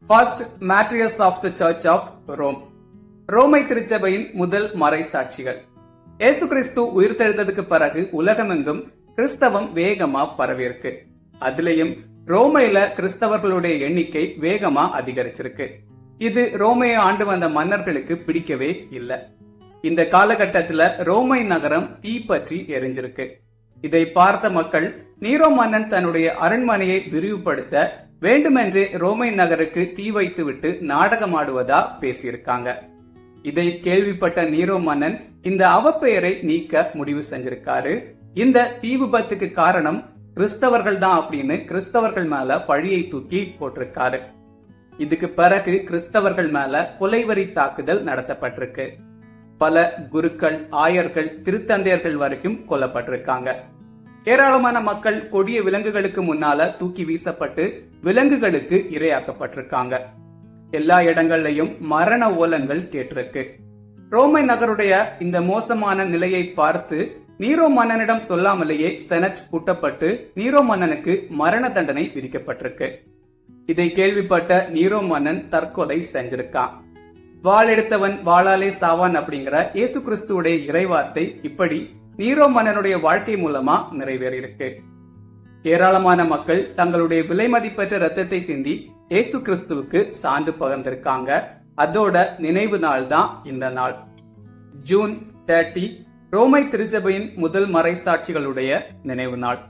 First martyrs of the church of Rome. ரோமை திருச்சபையின் முதல் மறை சாட்சிகள். இயேசு கிறிஸ்து உயிர்த்தெழுந்ததுக்கு பிறகு உலகமெங்கும் கிறிஸ்தவம் வேகமா பரவியிருக்கு. அதுலயும் ரோமையில கிறிஸ்தவர்களுடைய எண்ணிக்கை வேகமா அதிகரிச்சிருக்கு. இது ரோமையை ஆண்டு வந்த மன்னர்களுக்கு பிடிக்கவே இல்லை. இந்த காலகட்டத்துல ரோமை நகரம் தீப்பற்றி எரிஞ்சிருக்கு. இதை பார்த்த மக்கள் நீரோ மன்னன் தன்னுடைய அரண்மனையை விரிவுபடுத்த வேண்டுமென்றே ரோமை நகருக்கு தீ வைத்து விட்டு நாடகமாடுவதா பேசியிருக்காங்க. இதை கேள்விப்பட்ட நீரோ மன்னன் இந்த அவப்பெயரை நீக்க முடிவு செஞ்சிருக்காரு. இந்த தீ விபத்துக்கு காரணம் கிறிஸ்தவர்கள் தான் அப்படின்னு கிறிஸ்தவர்கள் மேல பழியை தூக்கி போட்டிருக்காரு. இதுக்கு பிறகு கிறிஸ்தவர்கள் மேல கொலைவரி தாக்குதல் நடத்தப்பட்டிருக்கு. பல குருக்கள், ஆயர்கள், திருத்தந்தையர்கள் வரைக்கும் கொல்லப்பட்டிருக்காங்க. ஏராளமான மக்கள் கொடிய விலங்குகளுக்கு முன்னால தூக்கி வீசப்பட்டு விலங்குகளுக்கு இரையாக்கப்பட்டிருக்காங்க. எல்லா இடங்கள்லயும் மரண ஓலங்கள் கேட்டிருக்கு. ரோமை நகருடைய இந்த மோசமான நிலையை பார்த்து நீரோ மன்னனிடம் சொல்லாமலேயே செனட் கூட்டப்பட்டு நீரோ மன்னனுக்கு மரண தண்டனை விதிக்கப்பட்டிருக்கு. இதை கேள்விப்பட்ட நீரோ மன்னன் தற்கொலை செஞ்சிருக்கான். வாள் எடுத்தவன் வாளாலே சாவான் அப்படிங்கிற இயேசு கிறிஸ்துவுடைய இறைவார்த்தை இப்படி நீரோ மன்னனுடைய வாழ்க்கை மூலமா நிறைவேறியிருக்கு. ஏராளமான மக்கள் தங்களுடைய விலை மதிப்பற்ற ரத்தத்தை சிந்தி இயேசு கிறிஸ்துவுக்கு சான்று பகிர்ந்திருக்காங்க. அதோட நினைவு நாள் தான் இந்த நாள். ஜூன் 30 ரோமை திருச்சபையின் முதல் மறை சாட்சிகளுடைய நினைவு நாள்.